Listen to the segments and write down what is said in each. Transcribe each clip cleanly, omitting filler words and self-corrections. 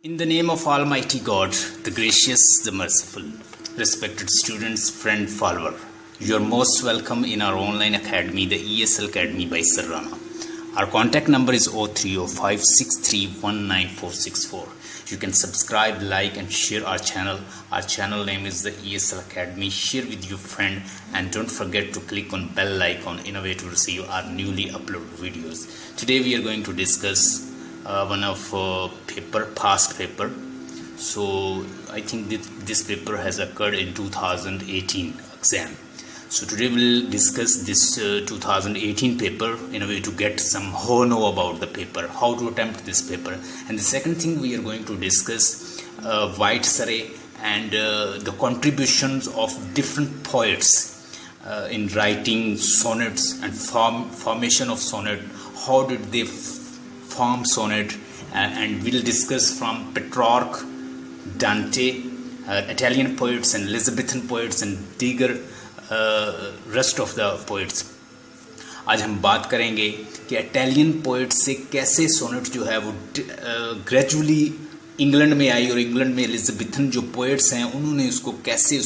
In the name of Almighty God, the gracious, the merciful, respected students, friend, follower, you are most welcome in our online academy, the ESL Academy by Sir Rana. Our contact number is 030563194464. You can subscribe, like and share our channel. Our channel name is the ESL Academy. Share with your friend and don't forget to click on bell icon in a way to receive our newly uploaded videos. Today we are going to discuss one of past paper. So I think this paper has occurred in 2018 exam. So today we'll discuss this 2018 paper in a way to get some know about the paper, how to attempt this paper. And the second thing we are going to discuss White Surrey and the contributions of different poets in writing sonnets and formation of sonnet. How did they form sonnet? And we'll discuss from Petrarch, Dante, Italian poets and Elizabethan poets and दीगर rest of the poets. आज हम बात करेंगे कि Italian poet से कैसे sonnet जो है वो ग्रेजुअली इंग्लैंड में आई और इंग्लैंड में एलिजाबेथन जो पोइट्स हैं उन्होंने उसको कैसे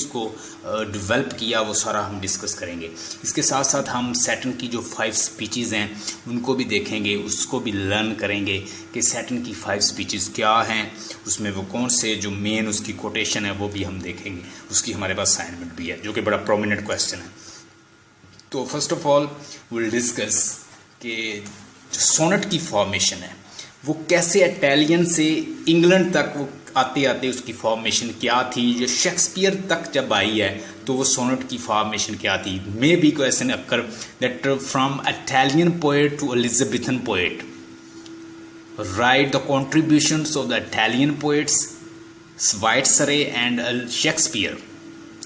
डेवलप किया, वो सारा हम डिस्कस करेंगे. इसके साथ साथ हम सैटर्न की जो 5 स्पीचेस हैं उनको भी देखेंगे, उसको भी लर्न करेंगे कि सैटर्न की 5 स्पीचेस क्या हैं, उसमें वो कौन से जो मेन उसकी कोटेशन है वो भी हम देखेंगे. उसकी हमारे पास असाइनमेंट भी है जो कि बड़ा प्रोमिनेंट क्वेश्चन है. तो first of all will discuss कि जो सोनेट की फॉर्मेशन है वो कैसे इटालियन से इंग्लैंड तक वो आते आते उसकी फॉर्मेशन क्या थी. जो शेक्सपियर तक जब आई है तो वो सोनेट की फॉर्मेशन क्या थी. Maybe question occur that from Italian poet to Elizabethan poet right the contributions of the Italian poets Wyatt Surrey and Shakespeare.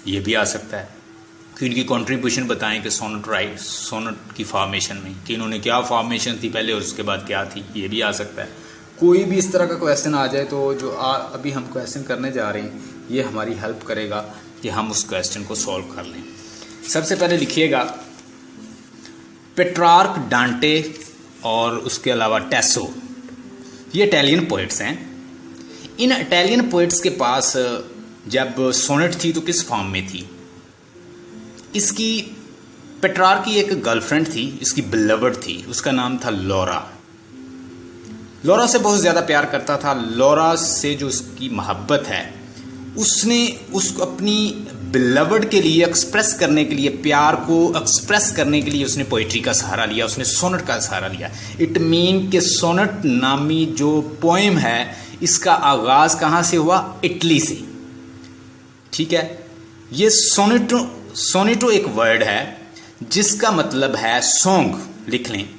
ये भी आ सकता है कि इनकी कंट्रीब्यूशन बताएं कि सोनेट की फॉर्मेशन में कि इन्होंने क्या फॉर्मेशन थी पहले और उसके बाद क्या थी. ये भी आ सकता है. कोई भी इस तरह का क्वेश्चन आ जाए तो जो अभी हम क्वेश्चन करने जा रहे हैं ये हमारी हेल्प करेगा कि हम उस क्वेश्चन को सॉल्व कर लें. सबसे पहले लिखिएगा पेट्रार्क, डांटे और उसके अलावा टेसो. ये इटालियन पोइट्स हैं. इन इटालियन पोइट्स के पास जब सोनेट थी तो किस फॉर्म में थी. इसकी पेट्रार्क की एक गर्लफ्रेंड थी, इसकी बिलवर्ड थी, उसका नाम था लौरा. लौरा से बहुत ज़्यादा प्यार करता था. लौरा से जो उसकी मोहब्बत है उसने उसको अपनी बिलवर्ड के लिए एक्सप्रेस करने के लिए, प्यार को एक्सप्रेस करने के लिए उसने पोइट्री का सहारा लिया, उसने सोनेट का सहारा लिया. इट मीन कि सोनेट नामी जो पोएम है इसका आगाज़ कहाँ से हुआ, इटली से. ठीक है. ये सोनेटो एक वर्ड है जिसका मतलब है सॉन्ग. लिख लें.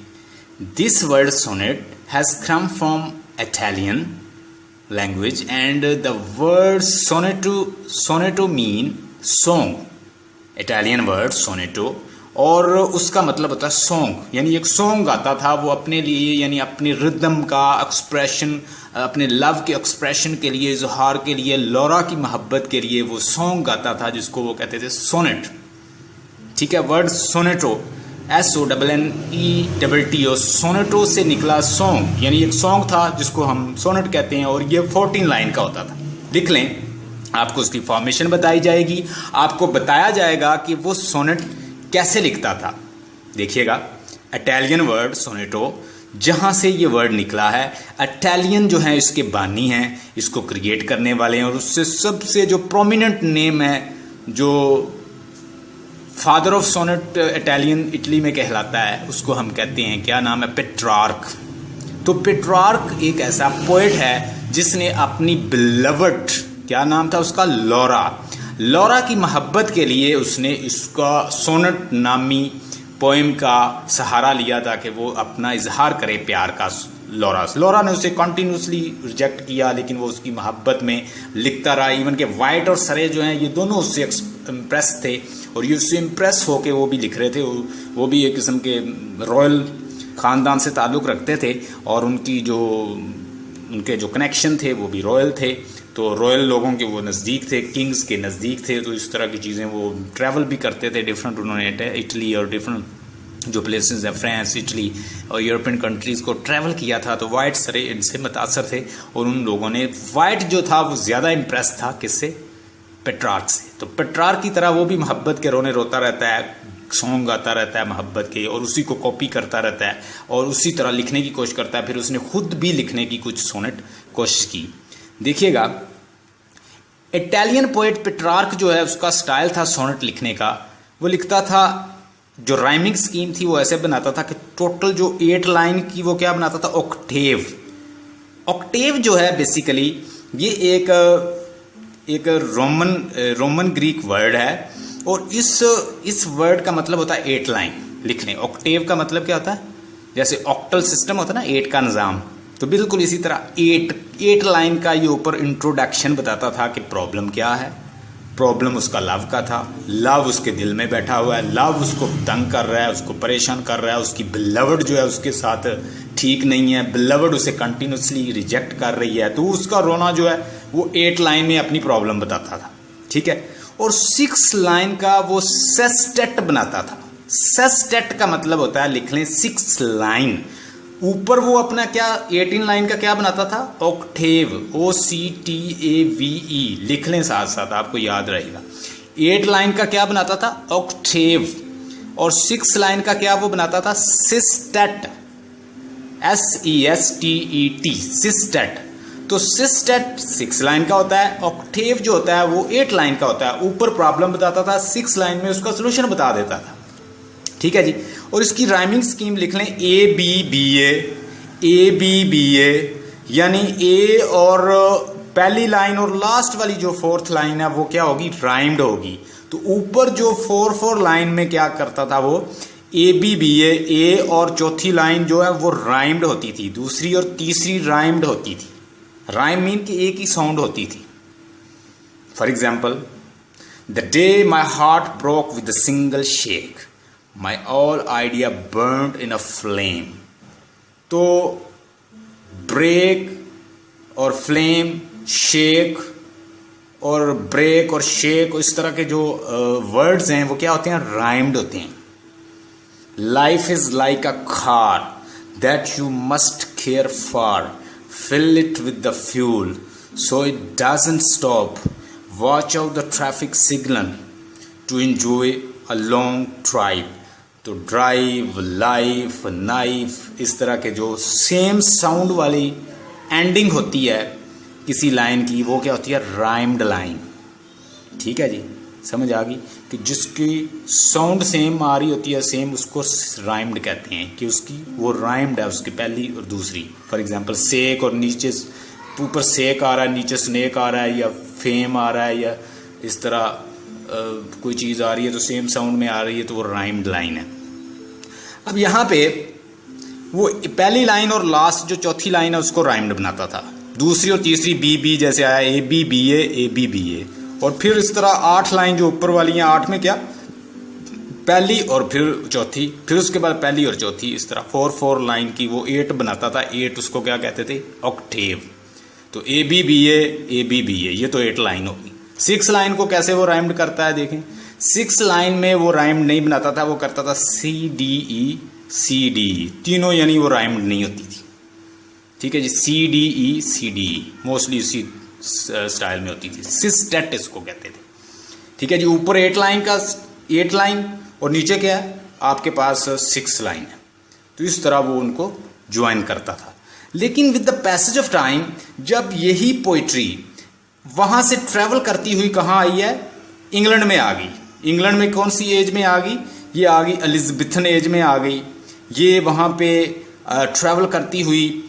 This word sonnet has come from Italian language and the word soneto mean song. Italian word soneto और उसका मतलब होता है सॉन्ग, यानी एक सॉन्ग गाता था वो अपने लिए, यानी अपने रिदम का एक्सप्रेशन, अपने लव के एक्सप्रेशन के लिए, इजहार के लिए, लौरा की मोहब्बत के लिए वो सॉन्ग गाता था जिसको वो कहते थे सोनेट. ठीक है. वर्ड सोनेटो SONNETO सोनेटो से निकला सॉन्ग, यानी एक सॉन्ग था जिसको हम सोनेट कहते हैं और ये 14 लाइन का होता था. लिख लें. आपको उसकी फॉर्मेशन बताई जाएगी, आपको बताया जाएगा कि वो सोनेट कैसे लिखता था. देखिएगा. इटालियन वर्ड सोनेटो जहाँ से ये वर्ड निकला है, इटालियन जो है इसके बानी हैं, इसको क्रिएट करने वाले हैं और उससे सबसे जो प्रोमिनेंट नेम है, जो father of sonnet Italian Italy में कहलाता है, उसको हम कहते हैं, क्या नाम है, पेट्रार्क. तो पेट्रार्क एक ऐसा पोएट है जिसने अपनी बिलवर्ड, क्या नाम था उसका, लौरा की मोहब्बत के लिए उसने इसका सोनेट नामी पोएम का सहारा लिया था कि वो अपना इजहार करे प्यार का लौरा ने उसे कॉन्टीन्यूसली रिजेक्ट किया लेकिन वो उसकी मोहब्बत में लिखता रहा. इवन के वाइट और सरे जो हैं ये दोनों उससे इम्प्रेस थे और ये उससे इम्प्रेस होके वो भी लिख रहे थे. वो भी एक किस्म के रॉयल ख़ानदान से ताल्लुक़ रखते थे और उनके जो कनेक्शन थे वो भी रॉयल थे. तो रॉयल लोगों के वो नज़दीक थे, किंग्स के नज़दीक थे. तो इस तरह की चीज़ें वो ट्रैवल भी करते थे डिफरेंट, उन्होंने इटली और डिफरेंट जो प्लेसेस हैं, फ्रांस, इटली और यूरोपियन कंट्रीज़ को ट्रैवल किया था, तो वाइट सारे इनसे मुतासर थे और उन लोगों ने, वाइट जो था वो ज़्यादा इम्प्रेस था किससे, पेट्रार्क से। तो पेट्रार्क की तरह वो भी मोहब्बत के रोने रोता रहता है, सॉन्ग गाता रहता है मोहब्बत के, और उसी को कॉपी करता रहता है और उसी तरह लिखने की कोशिश करता है। फिर उसने खुद भी लिखने की कुछ सोनेट कोशिश की। देखिएगा, इटालियन पोएट पेट्रार्क जो है, उसका स्टाइल था सोनेट लिखने का। वो लिखता था, जो राइमिंग स्कीम थी वो ऐसे बनाता था कि टोटल जो 8 लाइन की वो क्या बनाता था, ऑक्टेव। ऑक्टेव जो है बेसिकली ये एक रोमन ग्रीक वर्ड है और इस वर्ड का मतलब होता है 8 लाइन लिखने। ऑक्टेव का मतलब क्या होता है, जैसे ऑक्टल सिस्टम होता है ना, 8 का निज़ाम, तो बिल्कुल इसी तरह 8 लाइन का ये ऊपर इंट्रोडक्शन बताता था कि प्रॉब्लम क्या है। प्रॉब्लम उसका लव का था, लव उसके दिल में बैठा हुआ है, लव उसको तंग कर रहा है, उसको परेशान कर रहा है, उसकी बिलवड जो है उसके साथ ठीक नहीं है, बिलवड उसे कंटिन्यूसली रिजेक्ट कर रही है, तो उसका रोना जो है वो 8 लाइन में अपनी प्रॉब्लम बताता था, ठीक है। और 6 लाइन का वो सेस्टेट बनाता था। सेस्टेट का मतलब होता है, लिख लें, 6 लाइन। ऊपर वो अपना क्या 18 लाइन का क्या बनाता था, ऑक्टेव, OCTAVE, लिख लें साथ साथ, आपको याद रहेगा। 8 लाइन का क्या बनाता था, ऑक्टेव, और 6 लाइन का क्या वो बनाता था, सिस्टेट, SESTET, सिस्टेट। तो सिस्टेट 6 लाइन का होता है, ऑक्टेव जो होता है वो 8 लाइन का होता है। ऊपर प्रॉब्लम बताता था, 6 लाइन में उसका सोल्यूशन बता देता था, ठीक है जी। और इसकी राइमिंग स्कीम लिख लें, ABBA, यानी ए और पहली लाइन और लास्ट वाली जो 4th लाइन है वो क्या होगी, राइम्ड होगी। तो ऊपर जो 4 लाइन में क्या करता था वो, ABBA, ए और चौथी लाइन जो है वो राइम्ड होती थी, दूसरी और तीसरी राइम्ड होती थी। राइम मीन कि एक ही साउंड होती थी। For example, the day my heart broke with a single shake, my all idea burned in a flame. तो ब्रेक और फ्लेम, शेक और ब्रेक और शेक, इस तरह के जो वर्ड्स हैं वो क्या होते हैं, राइम्ड होते हैं। Life is like a car that you must care for, fill it with the fuel so it doesn't stop, watch out the traffic signal to enjoy a long drive। तो drive, life, knife, इस तरह के जो same sound वाली ending होती है किसी line की, वो क्या होती है, राइम्ड लाइन, ठीक है जी। समझ आ गई कि जिसकी साउंड सेम आ रही होती है, सेम, उसको राइम्ड कहते हैं, कि उसकी वो राइम्ड है, उसकी पहली और दूसरी। फॉर एग्जांपल, सेक और नीचे ऊपर सेक आ रहा है, नीचे स्नेक आ रहा है, या फेम आ रहा है, या इस तरह कोई चीज़ आ रही है तो सेम साउंड में आ रही है, तो वो राइम्ड लाइन है। अब यहाँ पे वो पहली लाइन और लास्ट जो चौथी लाइन है उसको राइम्ड बनाता था, दूसरी और तीसरी बी जैसे आया, ABBA, और फिर इस तरह 8 लाइन जो ऊपर वाली हैं, 8 में क्या, पहली और फिर चौथी, फिर उसके बाद पहली और चौथी, इस तरह 4 लाइन की वो 8 बनाता था। 8 उसको क्या कहते थे, ऑक्टेव। तो ABBA, ये तो 8 लाइन होगी। 6 लाइन को कैसे वो राइम्ड करता है, देखें। 6 लाइन में वो राइम्ड नहीं बनाता था, वो करता था CDE, तीनों, यानी वो राइम्ड नहीं होती थी, ठीक है जी। CDE मोस्टली इसी स्टाइल में होती थी। सिस्टेट इसको कहते थे, ठीक है जी। ऊपर 8 लाइन और नीचे क्या है आपके पास 6 लाइन है। तो इस तरह वो उनको ज्वाइन करता था। लेकिन with the passage of time, जब यही पोइट्री वहां से ट्रेवल करती हुई कहाँ आई है, इंग्लैंड में आ गई। इंग्लैंड में कौन सी एज में आ गई, ये आ गई एलिजाबेथन एज में आ गई। ये वहाँ पे ट्रैवल करती हुई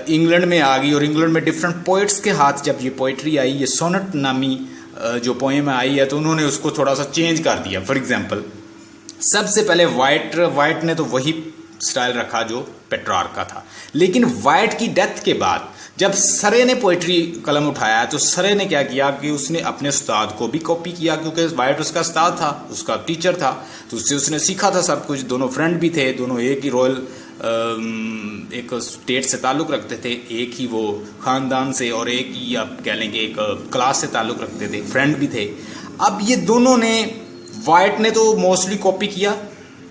इंग्लैंड में आ गई, और इंग्लैंड में डिफरेंट पोइट्स के हाथ जब ये पोइट्री आई, ये सोनेट नामी जो पोएम आई है, तो उन्होंने उसको थोड़ा सा चेंज कर दिया। फॉर एग्जांपल, सबसे पहले वाइट ने तो वही स्टाइल रखा जो पेट्रार्क का था, लेकिन वाइट की डेथ के बाद जब सरे ने पोइट्री कलम उठाया, तो सरे ने क्या किया कि उसने अपने उस्ताद को भी कॉपी किया, क्योंकि वाइट उसका उस्ताद था, उसका टीचर था, तो उससे उसने सीखा था सब कुछ। दोनों फ्रेंड भी थे, दोनों एक ही रॉयल एक स्टेट से ताल्लुक़ रखते थे, एक ही वो ख़ानदान से, और एक ही आप कह लेंगे एक क्लास से ताल्लुक़ रखते थे, फ्रेंड भी थे। अब ये दोनों ने, वाइट ने तो मोस्टली कॉपी किया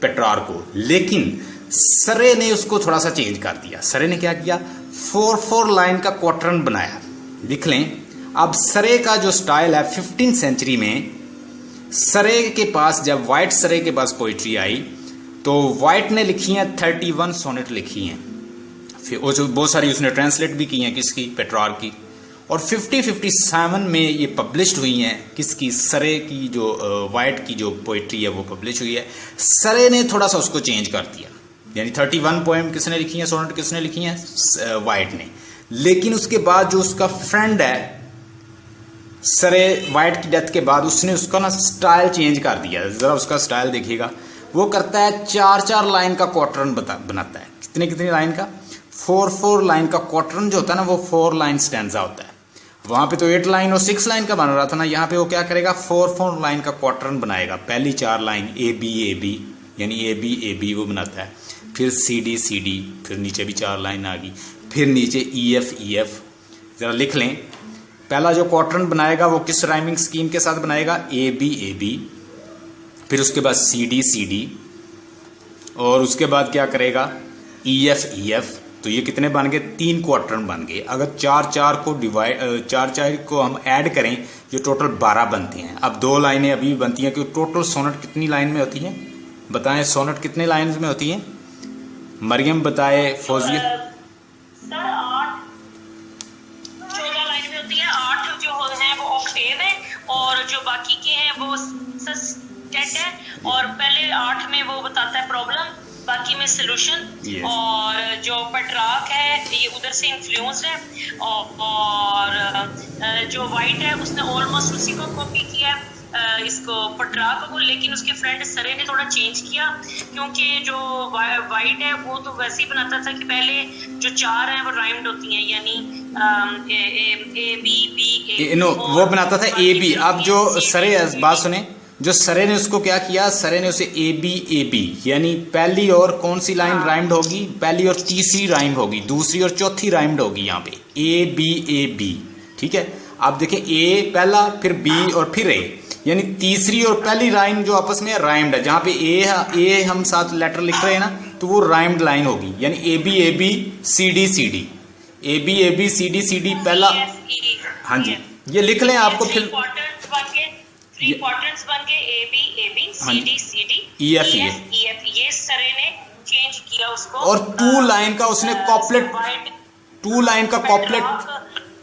पेट्रार्को, लेकिन सरे ने उसको थोड़ा सा चेंज कर दिया। सरे ने क्या किया, 4-4 लाइन का क्वार्टरन बनाया। लिख लें, अब सरे का जो स्टाइल है 15th सेंचुरी में सरे के पास, जब वाइट सरे के पास पोइट्री आई तो वाइट ने लिखी हैं 31 सोनेट लिखी हैं, फिर वो जो बहुत सारी उसने ट्रांसलेट भी की हैं किसकी, पेट्रार्क की, और 50-57 में ये पब्लिश्ड हुई हैं किसकी, सरे की, जो वाइट की जो पोइट्री है वो पब्लिश हुई है। सरे ने थोड़ा सा उसको चेंज कर दिया, यानी 31 पोएम किसने लिखी हैं, सोनेट किसने लिखी हैं, वाइट ने। लेकिन उसके बाद जो उसका फ्रेंड है सरे, वाइट की डेथ के बाद उसने उसका ना स्टाइल चेंज कर दिया। ज़रा उसका स्टाइल देखिएगा, वो करता है 4-4 लाइन का क्वार्टरन बनाता है। कितनी लाइन का, 4-4 लाइन का क्वार्टरन जो होता है ना, वो 4 लाइन स्टैंजा होता है। वहाँ पे तो 8 लाइन और 6 लाइन का बन रहा था ना, यहाँ पे वो क्या करेगा, 4-4 लाइन का क्वार्टरन बनाएगा। पहली 4 लाइन AB यानी AB वो बनाता है, फिर CD, फिर नीचे भी 4 लाइन आ गई, फिर नीचे EF। ज़रा लिख लें, पहला जो क्वार्टरन बनाएगा वो किस राइमिंग स्कीम के साथ बनाएगा, AB, फिर उसके बाद CD, और उसके बाद क्या करेगा, EF। तो ये कितने बन गए, 3 क्वार्टरन बन गए। अगर 4-4 को डिवाइड, 4-4 को हम ऐड करें, ये टोटल 12 बनते हैं। अब 2 लाइनें अभी बनती हैं कि टोटल सोनेट कितनी लाइन में होती है, बताएं सोनेट कितने लाइन में होती है, मरियम बताए, फौजिया। और जो बाकी के हैं वो सेट है, और पहले 8 में वो बताता है प्रॉब्लम, बाकी में सॉल्यूशन। yes. और जो पेट्रार्क है ये उधर से इन्फ्लुएंस है, और जो वाइट है उसने ऑलमोस्ट उसी को कॉपी किया इसको पेट्रार्क को, लेकिन उसके फ्रेंड सरे ने थोड़ा चेंज किया, क्योंकि जो वाइट है वो तो वैसे ही बनाता था कि पहले जो 4 हैं वो राइम्ड होती हैं, यानी A, B, वो बनाता था AB। अब जो सरे, बात सुने, जो सरे ने उसको क्या किया, सरे ने उसे AB यानी पहली और कौन सी लाइन राइम्ड होगी, पहली और तीसरी राइम होगी, दूसरी और चौथी राइम्ड होगी यहाँ पे AB। ठीक है, आप देखें A पहला, फिर B और फिर A, यानी तीसरी और पहली लाइन जो आपस में राइम्ड है, जहाँ पे A हम साथ लेटर लिख रहे हैं ना, तो वो राइम्ड लाइन होगी, यानी AB CD, AB CD पहला। हाँ जी, ये लिख लें आपको, फिर 3 क्वार्टर्स बन गए AB CD EF। ये सरे ने चेंज किया उसको, और 2 लाइन का उसने कॉपलेट, 2 लाइन का कॉपलेट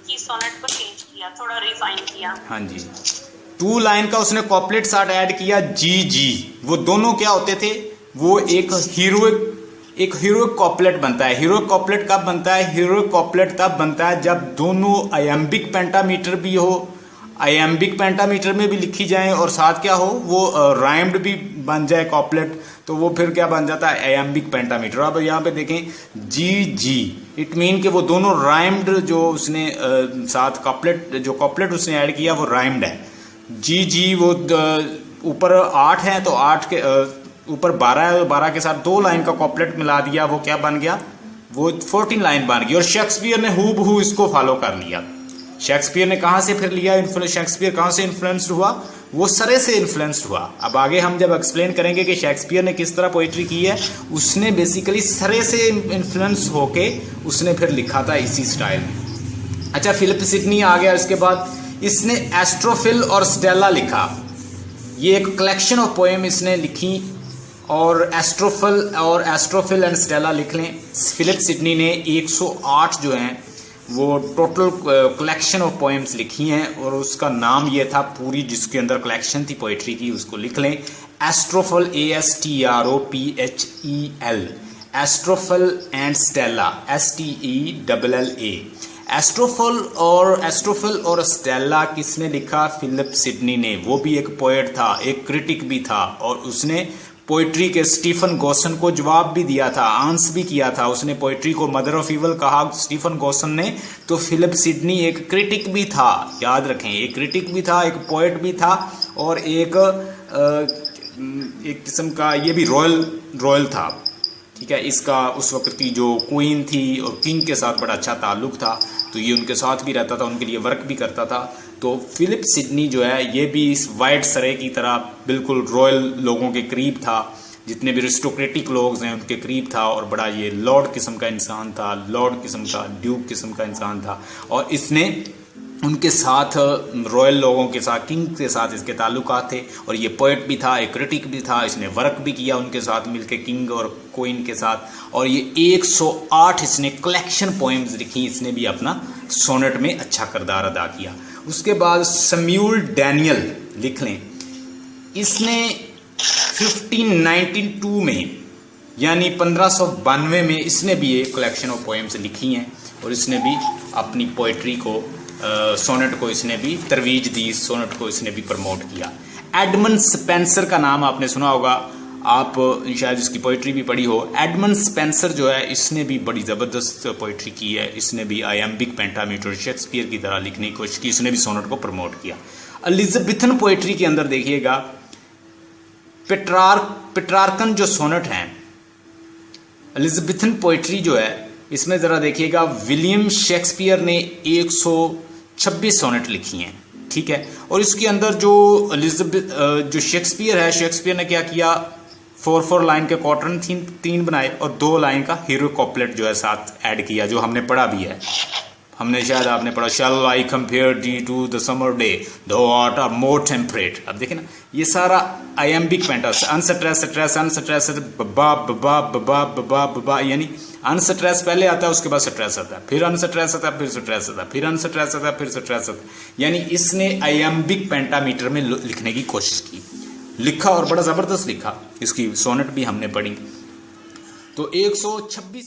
की सोनेट को चेंज किया, थोड़ा रिफाइन किया। हाँ जी, 2 लाइन का उसने कॉपलेट साथ ऐड किया GG। वो दोनों क्या होते थे, वो एक हीरोइक कॉपलेट बनता है। हीरोइक कॉपलेट कब बनता है, हीरोइक कॉपलेट तब बनता है जब दोनों आयम्बिक पेंटामीटर भी हो, आयम्बिक पेंटामीटर में भी लिखी जाए, और साथ क्या हो, वो राइम्ड भी बन जाए कॉपलेट, तो वो फिर क्या बन जाता है, आयम्बिक पेंटामीटर। अब यहाँ पे देखें GG, इट मीन कि वो दोनों राइम्ड, जो उसने साथ कॉपलेट उसने ऐड किया वो राइम्ड है। GG वो ऊपर 8 है तो 8 के ऊपर 12 है, 12 के साथ 2 लाइन का कॉपलेट मिला दिया, वो क्या बन गया, वो 14 लाइन बन गई। और शेक्सपियर ने हूबहू इसको फॉलो कर लिया। शेक्सपियर ने कहाँ से फिर लिया, शेक्सपियर कहाँ से इन्फ्लुएंस्ड हुआ, वो सरे से इन्फ्लुएंस्ड हुआ। अब आगे हम जब एक्सप्लेन करेंगे कि शेक्सपियर ने किस तरह पोइट्री की है, उसने बेसिकली सरे से इन्फ्लुएंस होके उसने फिर लिखा था इसी स्टाइल में। अच्छा, फिलिप सिडनी आ गया, इसके बाद इसने एस्ट्रोफिल और स्टेला लिखा। ये एक कलेक्शन ऑफ पोएम इसने लिखी, और एस्ट्रोफिल एंड स्टेला लिख लें। फिलिप सिडनी ने 108 जो हैं वो टोटल कलेक्शन ऑफ पोएम्स लिखी हैं, और उसका नाम ये था पूरी जिसके अंदर कलेक्शन थी पोइट्री की, उसको लिख लें Astrophil, ASTROPHEL, Astrophil and Stella STELLA। Astrophil और स्टेला किसने लिखा, फिलिप सिडनी ने। वो भी एक पोएट था, एक क्रिटिक भी था, और उसने पोइट्री के स्टीफन गॉसन को जवाब भी दिया था, आंस भी किया था। उसने पोइट्री को मदर ऑफ इवल कहा स्टीफन गॉसन ने। तो फिलिप सिडनी एक क्रिटिक भी था, याद रखें, एक क्रिटिक भी था, एक पोएट भी था, और एक किस्म का ये भी रॉयल था। ठीक है, इसका उस वक्त की जो क्वीन थी और किंग के साथ बड़ा अच्छा ताल्लुक था, तो ये उनके साथ भी रहता था, उनके लिए वर्क भी करता था। तो फिलिप सिडनी जो है ये भी इस वाइट सरे की तरह बिल्कुल रॉयल लोगों के करीब था, जितने भी एरिस्टोक्रेटिक लोग हैं उनके करीब था और बड़ा ये लॉर्ड किस्म का इंसान था, लॉर्ड किस्म का, ड्यूक किस्म का इंसान था। और इसने उनके साथ रॉयल लोगों के साथ, किंग के साथ इसके ताल्लुकात थे। और ये पोएट भी था, एक क्रिटिक भी था, इसने वर्क भी किया उनके साथ मिलके किंग और क्वीन के साथ। और ये 108 इसने कलेक्शन पोएम्स लिखी, इसने भी अपना सोनेट में अच्छा किरदार अदा किया। उसके बाद सैमुअल डैनियल लिख लें, इसने 1592 में यानी 1592 में इसने भी ये कलेक्शन ऑफ पोएम्स लिखी हैं और इसने भी अपनी पोइट्री को सोनेट को इसने भी तरवीज दी, सोनेट को इसने भी प्रमोट किया। एडमंड स्पेंसर का नाम आपने सुना होगा, आप शायद इसकी पोइट्री भी पढ़ी हो। एडमंड स्पेंसर जो है इसने भी बड़ी ज़बरदस्त पोइट्री की है, इसने भी आयम्बिक पेंटामीटर शेक्सपियर की तरह लिखने की कोशिश की, इसने भी सोनेट को प्रमोट किया। एलिजाबेथन पोइट्री के अंदर देखिएगा पेट्रार्कन जो सोनेट हैं, एलिजाबेथन पोइट्री जो है इसमें ज़रा देखिएगा विलियम शेक्सपियर ने 126 सोनेट लिखी हैं, ठीक है। और इसके अंदर जो शेक्सपियर है, शेक्सपियर ने क्या किया, 4 लाइन के क्वार्टर 3 बनाए और 2 लाइन का हीरो कॉपलेट जो है साथ ऐड किया, जो हमने पढ़ा भी है, हमने शायद आपने पढ़ा, shall I compare thee to the summer day thou art are more temperate. अब देखें ना, ये सारा iambic pentas, unstress stress unstress बबा बबा बबा बबा बबा, यानी अनस्ट्रेस पहले आता है, उसके बाद स्ट्रेस आता है, फिर अनस्ट्रेस आता है, फिर स्ट्रेस आता है, फिर अनस्ट्रेस आता है, फिर स्ट्रेस आता है। यानी इसने आयम्बिक पेंटामीटर में लिखने की कोशिश की, लिखा और बड़ा ज़बरदस्त लिखा। इसकी सोनेट भी हमने पढ़ी। तो 126